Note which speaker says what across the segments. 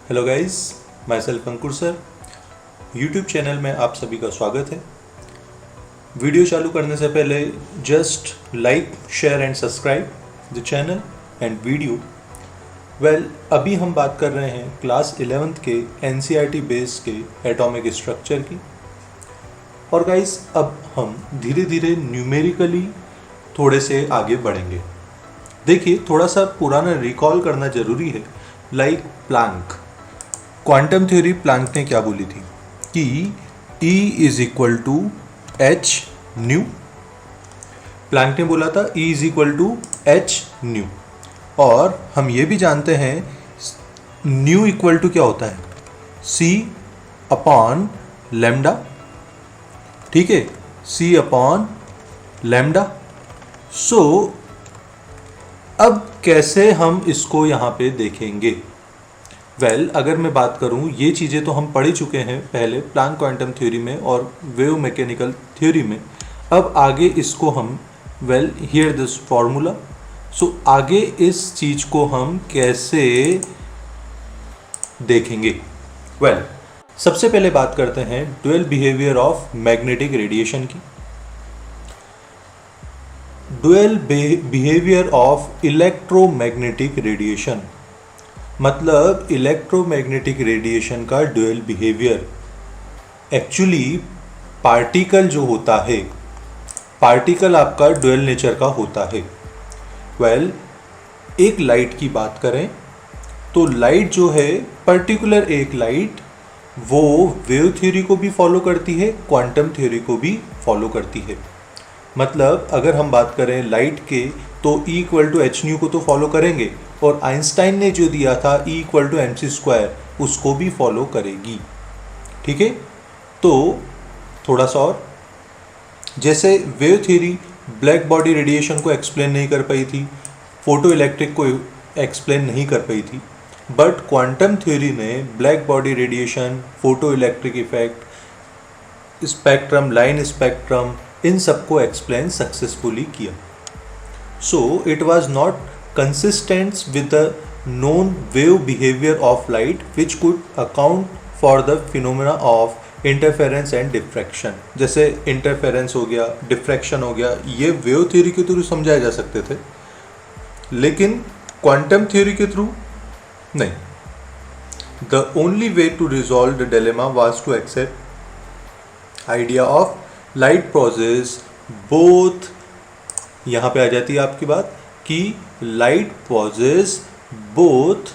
Speaker 1: Hello guys, my self Ankur sir. YouTube channel में आप सभी का स्वागत है। वीडियो चालू करने से पहले just like, share and subscribe the channel and video. अभी हम बात कर रहे हैं क्लास 11th के NCERT बेस के एटॉमिक स्ट्रक्चर की। और गाइस, अब हम धीरे धीरे न्यूमेरिकली थोड़े से आगे बढ़ेंगे। देखिए, थोड़ा सा पुराना रिकॉल करना ज़रूरी है। Like Planck, quantum theory Planck ने क्या बोली थी कि E is equal to H nu. Planck ने बोला था E is equal to H nu. और हम ये भी जानते हैं न्यू इक्वल टू क्या होता है, C अपॉन लैम्डा। ठीक है, C अपॉन लैम्डा। सो अब कैसे हम इसको यहाँ पे देखेंगे? अगर मैं बात करूँ, ये चीज़ें तो हम पढ़ ही चुके हैं पहले प्लैंक क्वांटम थ्योरी में और वेव मैकेनिकल थ्योरी में। अब आगे इसको हम हियर दिस फॉर्मूला। सो आगे इस चीज़ को हम कैसे देखेंगे? सबसे पहले बात करते हैं dual behaviour of magnetic radiation की। Dual behaviour of electromagnetic radiation मतलब इलेक्ट्रोमैग्नेटिक रेडिएशन का ड्यूअल बिहेवियर। एक्चुअली पार्टिकल जो होता है, पार्टिकल आपका ड्यूअल नेचर का होता है। एक लाइट की बात करें तो लाइट जो है, पर्टिकुलर एक लाइट, वो वेव थ्योरी को भी फॉलो करती है, क्वांटम थ्योरी को भी फॉलो करती है। मतलब अगर हम बात करें लाइट के, तो E equal to H nu को तो फॉलो करेंगे, और आइंस्टाइन ने जो दिया था E इक्वल टू mc², उसको भी फॉलो करेगी। ठीक है, तो थोड़ा सा और, जैसे wave theory black body radiation को एक्सप्लेन नहीं कर पाई थी, फोटो इलेक्ट्रिक को एक्सप्लेन नहीं कर पाई थी, बट क्वांटम थ्योरी ने black body radiation, photo electric effect, spectrum, line spectrum, इन सबको एक्सप्लेन सक्सेसफुली किया। So it was not consistent with the known wave behavior of light which could account for the phenomena of interference and diffraction। जैसे interference हो गया, diffraction हो गया, ये wave theory के थ्रू समझाए जा सकते थे, लेकिन quantum theory के थ्रू नहीं। The only way to resolve the dilemma was to accept idea of light process both। यहाँ पे आ जाती है आपकी बात कि light possess both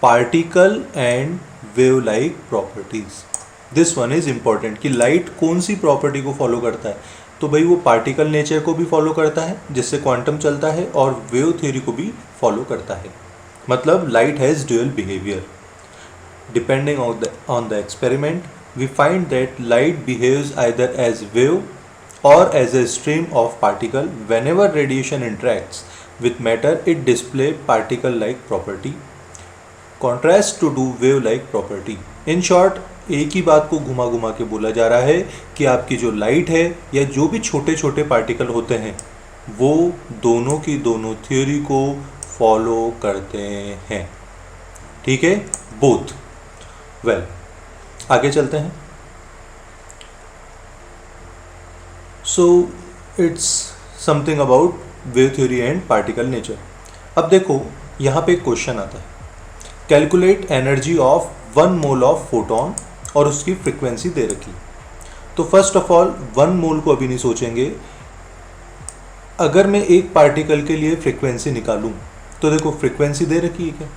Speaker 1: particle and wave like properties. This one is important कि लाइट कौन सी प्रॉपर्टी को फॉलो करता है, तो भाई वो पार्टिकल नेचर को भी फॉलो करता है जिससे क्वांटम चलता है, और वेव थ्योरी को भी फॉलो करता है। मतलब light has dual behaviour. Depending on the experiment we find that light behaves either as wave or as a stream of particle. Whenever radiation interacts with matter, it display particle like property, contrast to do wave like property। in short, एक ही बात को घुमा घुमा के बोला जा रहा है कि आपकी जो लाइट है या जो भी छोटे छोटे पार्टिकल होते हैं, वो दोनों की दोनों थ्योरी को फॉलो करते हैं। ठीक है, बोथ। आगे चलते हैं। So it's something about wave theory and particle nature. अब देखो, यहाँ पे एक क्वेश्चन आता है, calculate energy of 1 mole of photon, और उसकी फ्रीक्वेंसी दे रखी। तो फर्स्ट ऑफ ऑल 1 मोल को अभी नहीं सोचेंगे। अगर मैं एक पार्टिकल के लिए फ्रीक्वेंसी निकालूं, तो देखो फ्रीक्वेंसी दे रखी है क्या,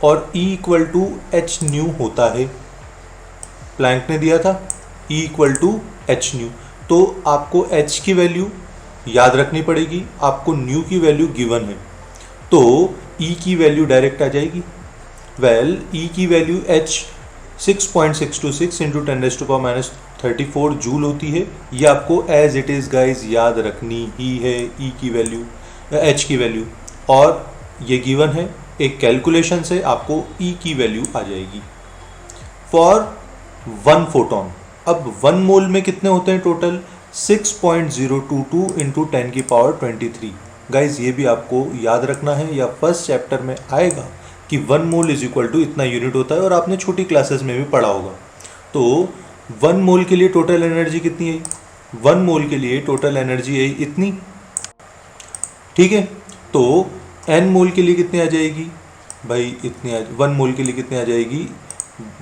Speaker 1: और E equal to H nu होता है, प्लैंक ने दिया था E equal to H nu. तो आपको h की वैल्यू याद रखनी पड़ेगी, आपको न्यू की वैल्यू गिवन है, तो E की वैल्यू डायरेक्ट आ जाएगी। E की वैल्यू h 6.626 इंटू 10⁻⁻34 जूल होती है। ये आपको एज इट इज़ गाइज याद रखनी ही है, E की वैल्यू, h की वैल्यू, और ये गिवन है। एक कैलकुलेशन से आपको E की वैल्यू आ जाएगी फॉर 1 फोटोन। अब 1 मोल में कितने होते हैं टोटल? 6.022 इंटू 10⁻23। गाइज ये भी आपको याद रखना है, या फर्स्ट चैप्टर में आएगा कि 1 मोल इज इक्वल टू इतना यूनिट होता है, और आपने छोटी क्लासेस में भी पढ़ा होगा। तो 1 मोल के लिए टोटल एनर्जी कितनी है? 1 मोल के लिए टोटल एनर्जी है इतनी, ठीक है। तो n मोल के लिए कितनी आ जाएगी भाई? इतनी 1 मोल के लिए कितनी आ जाएगी?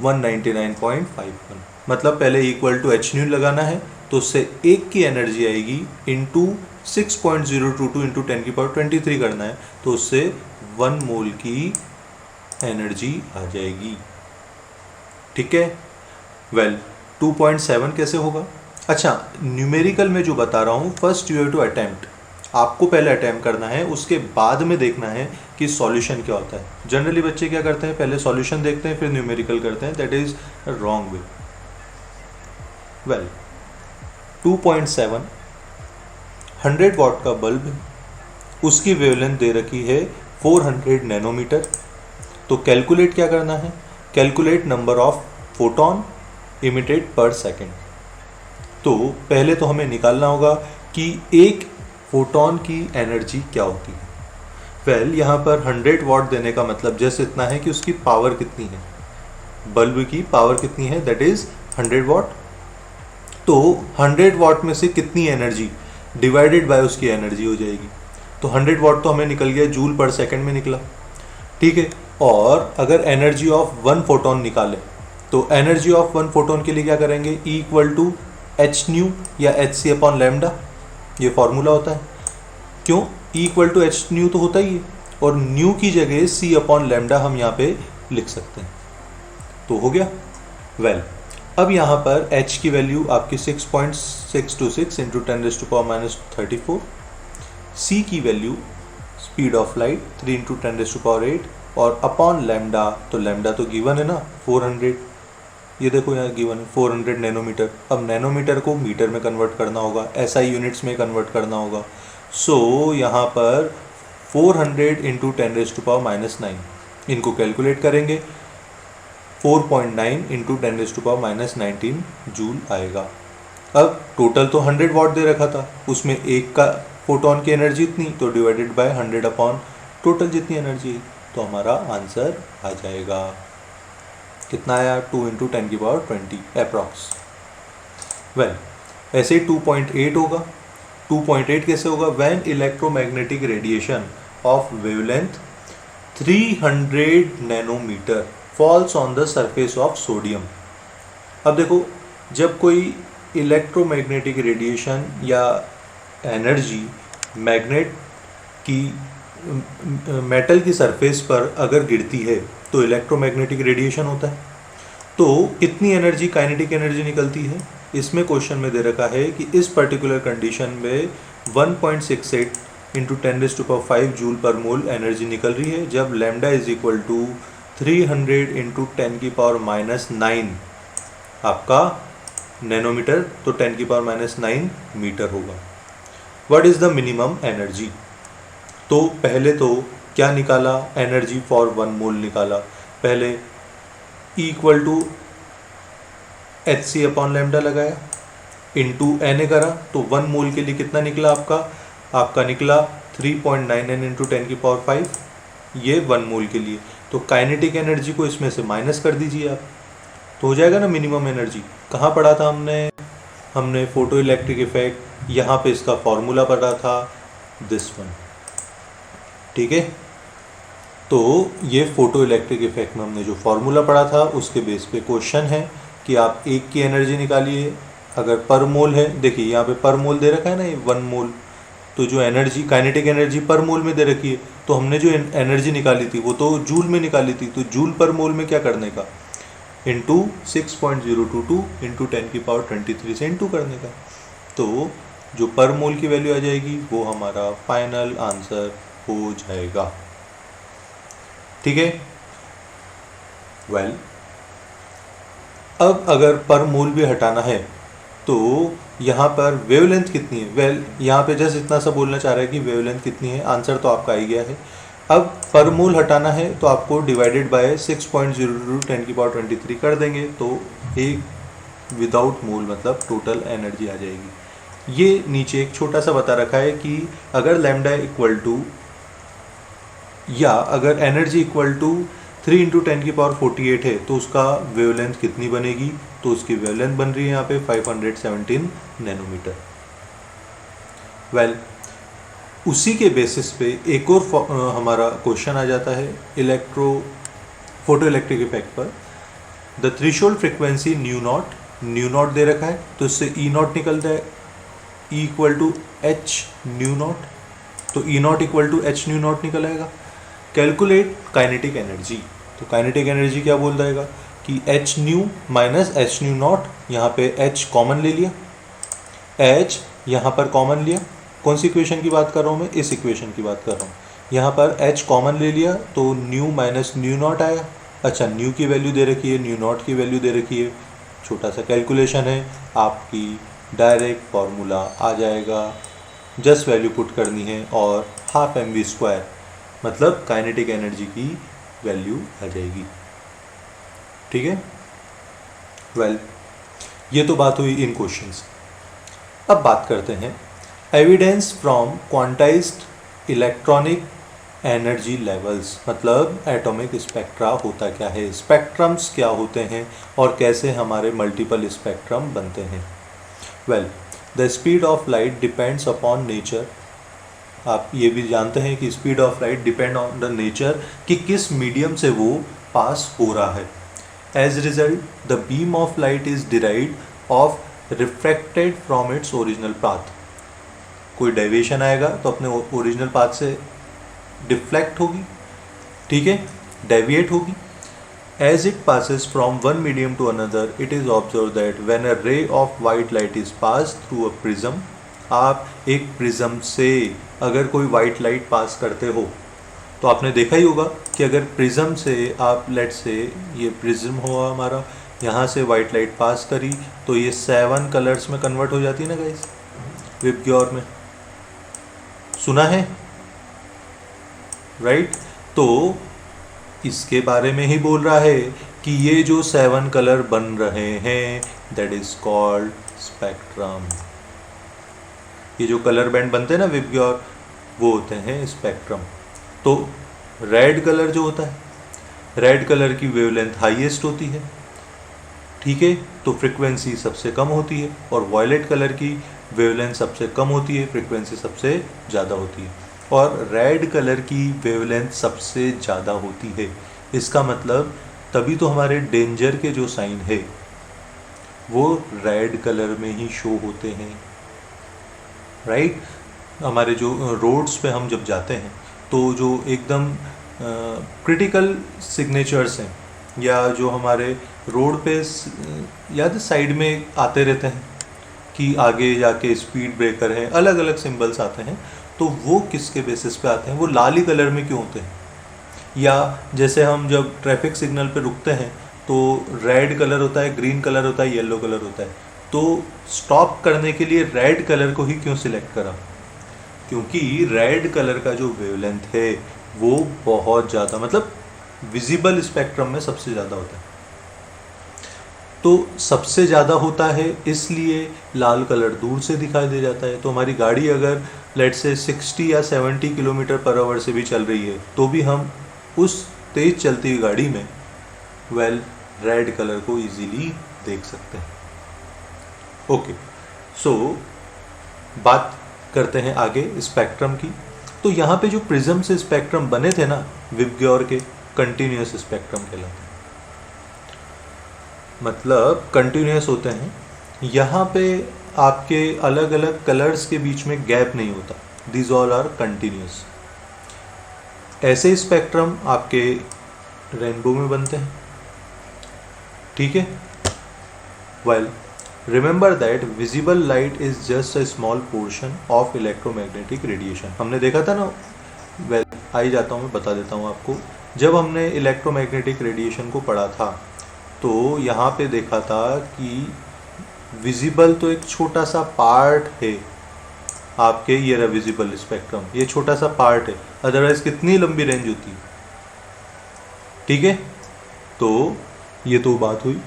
Speaker 1: 199.51। मतलब पहले इक्वल टू एच न्यू लगाना है, तो उससे एक की एनर्जी आएगी इंटू 6.022 इंटू 10⁻23 करना है, तो उससे 1 मोल की एनर्जी आ जाएगी, ठीक है। वेल 2.7 कैसे होगा? अच्छा, न्यूमेरिकल में जो बता रहा हूँ, first you have to attempt, आपको पहले अटेम्प्ट करना है, उसके बाद में देखना है कि सॉल्यूशन क्या होता है। जनरली बच्चे क्या करते हैं, पहले सॉल्यूशन देखते हैं फिर न्यूमेरिकल करते हैं, that is wrong way. Well 2.7 100 what का बल्ब, उसकी वेवलेंथ दे रखी है 400 नैनोमीटर। तो कैलकुलेट क्या करना है? Calculate number of photon emitted पर सेकेंड। तो पहले तो हमें निकालना होगा कि एक फोटोन की एनर्जी क्या होती है। वेल यहाँ पर 100 वॉट देने का मतलब जस्ट इतना है कि उसकी पावर कितनी है, बल्ब की पावर कितनी है, दैट इज 100 वॉट। तो 100 वॉट में से कितनी एनर्जी डिवाइडेड बाय उसकी एनर्जी हो जाएगी। तो 100 वॉट तो हमें निकल गया, जूल पर सेकंड में निकला, ठीक है। और अगर एनर्जी ऑफ 1 फोटोन निकालें, तो एनर्जी ऑफ 1 फोटोन के लिए क्या करेंगे? E equal to H nu या एच सी अपॉन लैम्डा, ये फॉर्मूला होता है। क्यों? E equal to H nu तो होता ही है, और न्यू की जगह C अपॉन लैम्डा हम यहाँ पे लिख सकते हैं, तो हो गया। वेल अब यहाँ पर h की वैल्यू आपकी 6.626 इंटू 10⁻⁻34, C की value speed of light 3 into 10⁸, और अपॉन लैम्डा, तो लैम्डा तो गिवन है ना 400, ये देखो यहाँ गिवन है 400 नैनोमीटर। अब नैनोमीटर को मीटर में कन्वर्ट करना होगा, SI यूनिट्स में कन्वर्ट करना होगा। सो यहाँ पर 400 इंटू 10⁻⁹, इनको कैलकुलेट करेंगे, 4.9 इंटू 10⁻⁻19 जूल आएगा। अब टोटल तो 100 वॉट दे रखा था, उसमें एक का फोटोन की एनर्जी इतनी, तो डिवाइडेड बाय 100 अपॉन टोटल जितनी एनर्जी, तो हमारा आंसर आ जाएगा। कितना आया? 2 इंटू 10⁻20 अप्रॉक्स। वेल ऐसे 2.8 होगा। 2.8 कैसे होगा? When electromagnetic radiation of wavelength 300 nanometre falls on the surface of sodium. अब देखो, जब कोई इलेक्ट्रोमैग्नेटिक रेडिएशन या एनर्जी मैग्नेट की मेटल की सरफेस पर अगर गिरती है तो इलेक्ट्रोमैग्नेटिक रेडिएशन होता है। तो कितनी एनर्जी, काइनेटिक एनर्जी निकलती है? इसमें क्वेश्चन में दे रखा है कि इस पर्टिकुलर कंडीशन में 1.68 इंटू 10⁵ जूल पर मोल एनर्जी निकल रही है, जब lambda is equal to 300 into 10⁻⁹ आपका नैनोमीटर, तो 10⁻⁹ मीटर होगा। What is the minimum energy? तो पहले तो क्या निकाला? एनर्जी फॉर 1 मोल निकाला। पहले E equal to h c upon lambda लगाया, इंटू एन करा, तो 1 मोल के लिए कितना निकला आपका निकला 3.99 इंटू 10⁵, ये 1 मोल के लिए। तो काइनेटिक एनर्जी को इसमें से माइनस कर दीजिए आप, तो हो जाएगा ना मिनिमम एनर्जी। कहाँ पढ़ा था हमने फोटो इलेक्ट्रिक इफेक्ट, यहाँ पे इसका फॉर्मूला पढ़ा था, दिस वन, ठीक है। तो ये फोटो इलेक्ट्रिक इफेक्ट में हमने जो फॉर्मूला पढ़ा था उसके बेस पे क्वेश्चन है कि आप एक की एनर्जी निकालिए। अगर पर मोल है, देखिए यहाँ पे पर मोल दे रखा है ना, ये 1 मोल, तो जो एनर्जी, काइनेटिक एनर्जी पर मोल में दे रखी है, तो हमने जो एनर्जी निकाली थी वो तो जूल में निकाली थी, तो जूल पर मोल में क्या करने का, इंटू 6.022 इंटू 10⁻23 से इंटू करने का। तो जो पर मोल की वैल्यू आ जाएगी वो हमारा फाइनल आंसर हो जाएगा, ठीक है। वेल अब अगर पर मोल भी हटाना है तो यहाँ पर वेवलेंथ कितनी है? वेल यहाँ पे जस्ट इतना सा बोलना चाह रहा है कि वेवलेंथ कितनी है, आंसर तो आपका आ ही गया है। अब पर मोल हटाना है तो आपको डिवाइडेड बाय 6.022 10⁻23 कर देंगे, तो एक विदाउट मोल मतलब टोटल एनर्जी आ जाएगी। ये नीचे एक छोटा सा बता रखा है कि अगर लैम्डा इक्वल टू, या अगर एनर्जी इक्वल टू 3 × 10⁻48 है तो उसका वेवलेंथ कितनी बनेगी, तो उसकी वेवलेंथ बन रही है यहाँ पे 517 नैनोमीटर। वेल उसी के बेसिस पे एक और हमारा क्वेश्चन आ जाता है फोटो इलेक्ट्रिक इफेक्ट पर। The threshold frequency nu not दे रखा है, तो इससे ई नॉट निकलता है, E equal to H nu not, तो E not equal to H nu not निकल आएगा। कैलकुलेट काइनेटिक एनर्जी, तो काइनेटिक एनर्जी क्या बोल जाएगा कि H nu minus H nu not, यहाँ पे एच कॉमन ले लिया, एच यहाँ पर कॉमन लिया, कौन सी इक्वेशन की बात कर रहा हूँ मैं, इस इक्वेशन की बात कर रहा हूँ, यहाँ पर एच कॉमन ले लिया तो न्यू माइनस न्यू नॉट आया। अच्छा न्यू की वैल्यू दे रखी है, न्यू नॉट की वैल्यू दे रखी है, छोटा सा कैलकुलेशन है, आपकी डायरेक्ट फार्मूला आ जाएगा, जस्ट वैल्यू पुट करनी है और हाफ mv² मतलब काइनेटिक एनर्जी की वैल्यू आ जाएगी। ठीक है, वेल ये तो बात हुई इन क्वेश्चंस। अब बात करते हैं evidence from quantized electronic energy levels, मतलब एटॉमिक स्पेक्ट्रा होता क्या है, स्पेक्ट्रम्स क्या होते हैं और कैसे हमारे मल्टीपल स्पेक्ट्रम बनते हैं। Well the speed of light depends upon nature, आप ये भी जानते हैं कि speed of light depend on the nature कि किस मीडियम से वो पास हो रहा है। As result the beam of light is derived of refracted from its original path, कोई डेविएशन आएगा तो अपने ओरिजिनल पाथ से डिफ्लेक्ट होगी, ठीक है, डेविएट होगी। As it passes from one medium to another, it is observed that when a ray of white light is passed through a prism, आप एक प्रिज्म से अगर कोई वाइट लाइट पास करते हो तो आपने देखा ही होगा कि अगर प्रिज्म से आप लेट से ये प्रिज्म हुआ हमारा, यहाँ से वाइट लाइट पास करी तो ये 7 कलर्स में कन्वर्ट हो जाती है ना गाइस, विबग्योर में सुना है राइट। तो इसके बारे में ही बोल रहा है कि ये जो 7 कलर बन रहे हैं दैट इज कॉल्ड स्पेक्ट्रम। ये जो कलर बैंड बनते हैं ना विबग्योर, वो होते हैं स्पेक्ट्रम। तो रेड कलर जो होता है, रेड कलर की वेवलेंथ हाईएस्ट होती है, ठीक है, तो फ्रीक्वेंसी सबसे कम होती है, और वायलेट कलर की वेवलेंथ सबसे कम होती है, फ्रीक्वेंसी सबसे ज़्यादा होती है, और रेड कलर की वेवलेंथ सबसे ज़्यादा होती है। इसका मतलब तभी तो हमारे डेंजर के जो साइन है वो रेड कलर में ही शो होते हैं, राइट। हमारे जो रोड्स पे हम जब जाते हैं तो जो एकदम क्रिटिकल सिग्नेचर्स हैं या जो हमारे रोड पे याद साइड में आते रहते हैं कि आगे जाके स्पीड ब्रेकर है, अलग अलग सिंबल्स आते हैं, तो वो किसके बेसिस पे आते हैं, वो लाल ही कलर में क्यों होते हैं। या जैसे हम जब ट्रैफिक सिग्नल पे रुकते हैं तो रेड कलर होता है, ग्रीन कलर होता है, येलो कलर होता है, तो स्टॉप करने के लिए रेड कलर को ही क्यों सिलेक्ट करा, क्योंकि रेड कलर का जो वेवलेंथ है वो बहुत ज़्यादा, मतलब विजिबल स्पेक्ट्रम में सबसे ज़्यादा होता है। तो सबसे ज़्यादा होता है इसलिए लाल कलर दूर से दिखाई दे जाता है। तो हमारी गाड़ी अगर लेट से 60 या 70 किलोमीटर पर आवर से भी चल रही है तो भी हम उस तेज़ चलती हुई गाड़ी में रेड कलर को इजीली देख सकते हैं। ओके, सो बात करते हैं आगे स्पेक्ट्रम की। तो यहाँ पे जो प्रिज्म से स्पेक्ट्रम बने थे ना विबग्योर के, कंटिन्यूस स्पेक्ट्रम कहलाते हैं, मतलब कंटिन्यूस होते हैं। यहाँ पे आपके अलग अलग कलर्स के बीच में गैप नहीं होता, दीज ऑल आर कंटिन्यूस। ऐसे स्पेक्ट्रम आपके रेनबो में बनते हैं, ठीक है। Well remember that visible light is just a small portion of electromagnetic radiation. हमने देखा था ना, वेल आ ही जाता हूँ, मैं बता देता हूँ आपको। जब हमने इलेक्ट्रोमैग्नेटिक रेडिएशन को पढ़ा था तो यहाँ पे देखा था कि विजिबल तो एक छोटा सा पार्ट है आपके, ये रहा विजिबल स्पेक्ट्रम, ये छोटा सा पार्ट है, अदरवाइज कितनी लंबी रेंज होती है, ठीक है। तो ये तो बात हुई।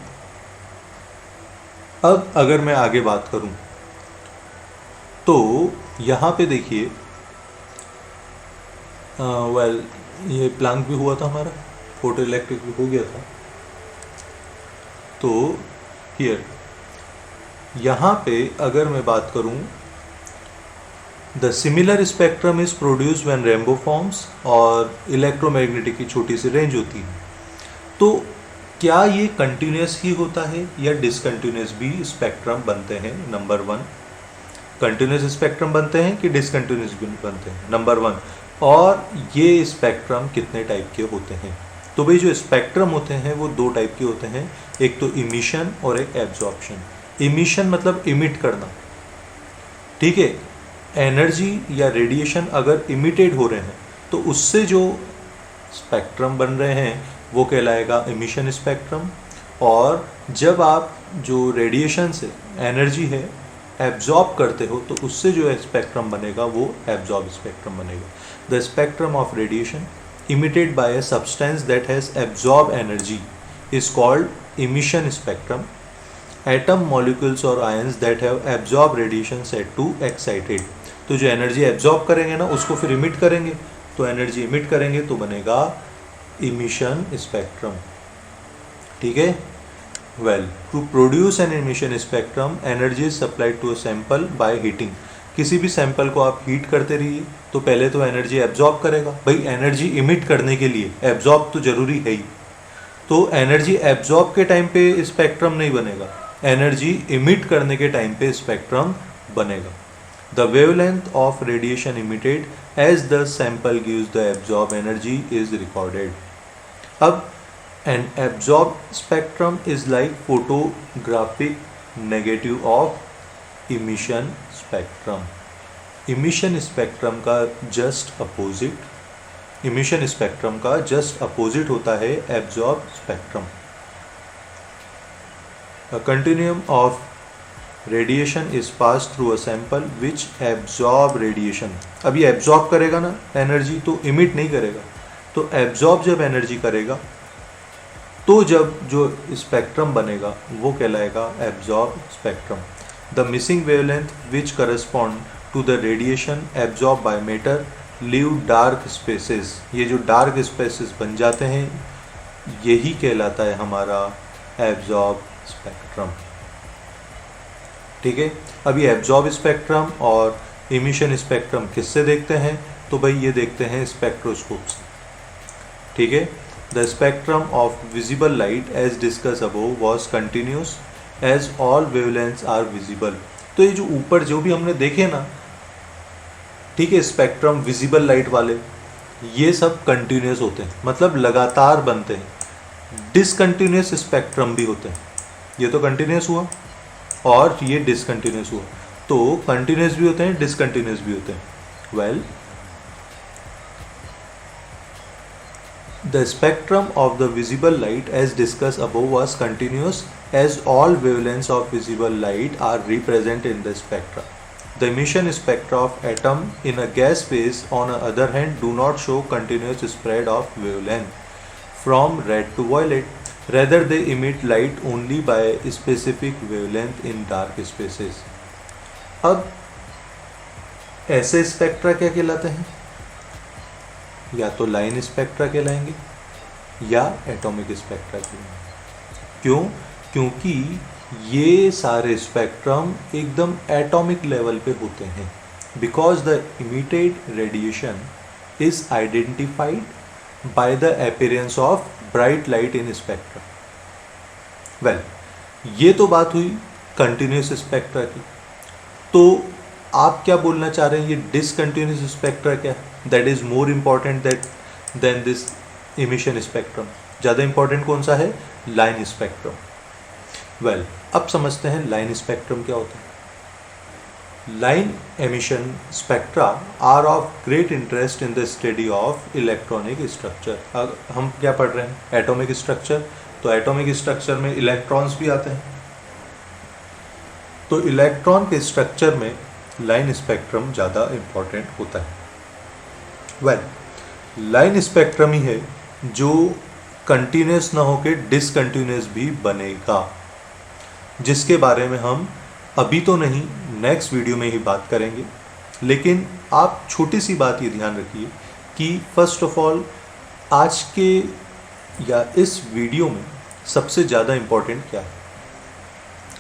Speaker 1: अब अगर मैं आगे बात करूं तो यहाँ पे देखिए, ये प्लांक भी हुआ था हमारा, फोटो इलेक्ट्रिक भी हो गया था। तो हियर यहाँ पे अगर मैं बात करूँ, the similar spectrum is produce when rainbow forms, और इलेक्ट्रोमैग्नेटिक की छोटी सी रेंज होती है। तो क्या ये कंटिन्यूस ही होता है या डिसकंटिन्यूस भी स्पेक्ट्रम बनते हैं? नंबर 1, कंटिन्यूस स्पेक्ट्रम बनते हैं कि डिसकंटिन्यूस भी बनते हैं? नंबर 1। और ये स्पेक्ट्रम कितने टाइप के होते हैं? तो भाई जो स्पेक्ट्रम होते हैं वो 2 टाइप के होते हैं, एक तो इमिशन और एक एब्जॉर्प्शन। इमिशन मतलब इमिट करना, ठीक है। एनर्जी या रेडिएशन अगर इमिटेड हो रहे हैं तो उससे जो स्पेक्ट्रम बन रहे हैं वो कहलाएगा इमिशन स्पेक्ट्रम। और जब आप जो रेडिएशन से एनर्जी है एब्जॉर्ब करते हो तो उससे जो स्पेक्ट्रम बनेगा वो एब्जॉर्ब स्पेक्ट्रम बनेगा। The spectrum of radiation emitted by a substance that has absorbed energy is called emission spectrum. Atom molecules or ions that have absorbed radiation set to excited, तो जो एनर्जी एब्जॉर्ब करेंगे ना उसको फिर emit करेंगे, तो energy emit करेंगे तो बनेगा इमिशन स्पेक्ट्रम, ठीक है। Well, to produce an emission spectrum energy is supplied to a sample by heating. किसी भी सैंपल को आप हीट करते रहिए तो पहले तो एनर्जी एब्जॉर्ब करेगा, भाई एनर्जी इमिट करने के लिए एब्जॉर्ब तो जरूरी है ही। तो एनर्जी एब्जॉर्ब के टाइम पे स्पेक्ट्रम नहीं बनेगा, एनर्जी इमिट करने के टाइम पे स्पेक्ट्रम बनेगा। The wavelength of radiation emitted as the sample gives the absorb energy is recorded. अब an absorb spectrum is like photographic negative of emission spectrum. Emission spectrum का just opposite, emission spectrum का just opposite होता है absorb spectrum. A continuum of radiation is pass through a sample which absorb radiation. अब ये absorb करेगा ना energy, तो emit नहीं करेगा। तो एब्जॉर्ब जब एनर्जी करेगा तो जब जो स्पेक्ट्रम बनेगा वो कहलाएगा absorb spectrum. The missing wavelength which correspond to the radiation absorb by matter leave dark spaces. ये जो डार्क स्पेसेस बन जाते हैं यही कहलाता है हमारा एब्जॉर्ब स्पेक्ट्रम, ठीक है। अब ये एब्जॉर्ब स्पेक्ट्रम और इमिशन स्पेक्ट्रम किससे देखते हैं? तो भाई ये देखते हैं स्पेक्ट्रोस्कोप से, ठीक है। The spectrum of visible light as discuss above was continuous as all wavelengths are visible. तो ये जो ऊपर जो भी हमने देखे ना, ठीक है, स्पेक्ट्रम विजिबल लाइट वाले, ये सब कंटिन्यूस होते हैं, मतलब लगातार बनते हैं। डिसकंटिन्यूस स्पेक्ट्रम भी होते हैं, ये तो कंटिन्यूस हुआ और ये डिसकंटिन्यूस हुआ। तो कंटिन्यूस भी होते हैं, डिसकंटिन्यूस भी होते हैं। Well, the spectrum of the visible light as discussed above was continuous as all wavelengths of visible light are represented in the spectra. The emission spectra of atom in a gas phase on the other hand do not show continuous spread of wavelength from red to violet, rather they emit light only by specific wavelength in dark spaces. अब ऐसे spectra क्या कहलाते हैं? या तो line spectra कहलाएंगे या atomic spectra कहलाएंगे। क्यों? क्योंकि ये सारे स्पेक्ट्रम एकदम एटॉमिक लेवल पे होते हैं। Because the emitted radiation is identified by the appearance of bright light in spectra. Well, ये तो बात हुई कंटिन्यूस स्पेक्ट्रा की। तो आप क्या बोलना चाह रहे हैं, ये डिसकंटिन्यूस स्पेक्ट्रा क्या है? That is more important than this emission spectrum. ज़्यादा इंपॉर्टेंट कौन सा है? Line spectrum. वेल, अब समझते हैं लाइन स्पेक्ट्रम क्या होता है। Line emission spectra are of great interest in the study of electronic structure. हम क्या पढ़ रहे हैं? Atomic structure. तो एटॉमिक स्ट्रक्चर में इलेक्ट्रॉन्स भी आते हैं, तो इलेक्ट्रॉन के स्ट्रक्चर में लाइन स्पेक्ट्रम ज़्यादा इम्पॉर्टेंट होता है। वेल, लाइन स्पेक्ट्रम ही है जो कंटिन्यूस ना होकर डिसकंटिन्यूस भी बनेगा, जिसके बारे में हम अभी तो नहीं, नेक्स्ट वीडियो में ही बात करेंगे। लेकिन आप छोटी सी बात ये ध्यान रखिए कि फर्स्ट ऑफ ऑल आज के या इस वीडियो में सबसे ज़्यादा इम्पोर्टेंट क्या है?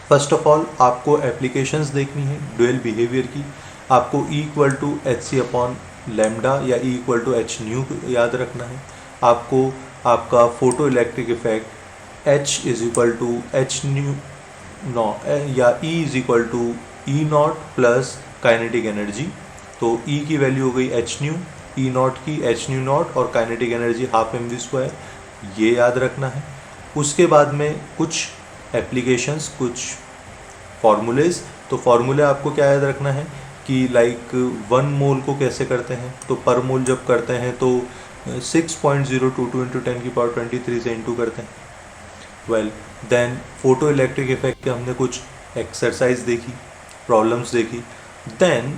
Speaker 1: फर्स्ट ऑफ ऑल आपको एप्लीकेशंस देखनी है ड्यूअल बिहेवियर की। आपको E equal to h c upon lambda या E equal to H nu याद रखना है। आपको आपका photo electric effect H is equal to H nu naught या E is equal to E naught plus kinetic energy. तो E की value हो गई एच न्यू, ई नॉट की एच न्यू नॉट और kinetic energy half M we square, ये याद रखना है। उसके बाद में कुछ एप्लीकेशंस, कुछ फार्मूलेज। तो फार्मूले आपको क्या याद रखना है कि लाइक 1 मोल को कैसे करते हैं, तो पर मोल जब करते हैं तो 6.022 इंटू 10 की पावर 23 से इंटू करते हैं। Well then photo electric effect के हमने कुछ एक्सरसाइज देखी, प्रॉब्लम्स देखी। देन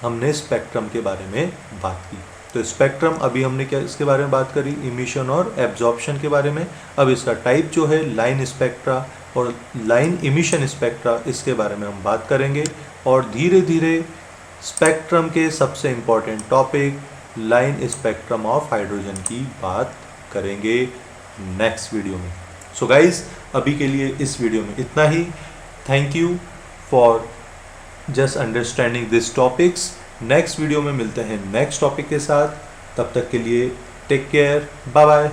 Speaker 1: हमने स्पेक्ट्रम के बारे में बात की। तो स्पेक्ट्रम अभी हमने क्या इसके बारे में बात करी, इमिशन और एब्जॉर्प्शन के बारे में। अब इसका टाइप जो है लाइन स्पेक्ट्रा और लाइन इमिशन स्पेक्ट्रा, इसके बारे में हम बात करेंगे। और धीरे धीरे स्पेक्ट्रम के सबसे important topic line spectrum of hydrogen की बात करेंगे नेक्स्ट वीडियो में। सो गाइज अभी के लिए इस वीडियो में इतना ही। Thank you for just understanding this topics. Next video में मिलते हैं नेक्स्ट टॉपिक के साथ। तब तक के लिए टेक केयर, बाय बाय।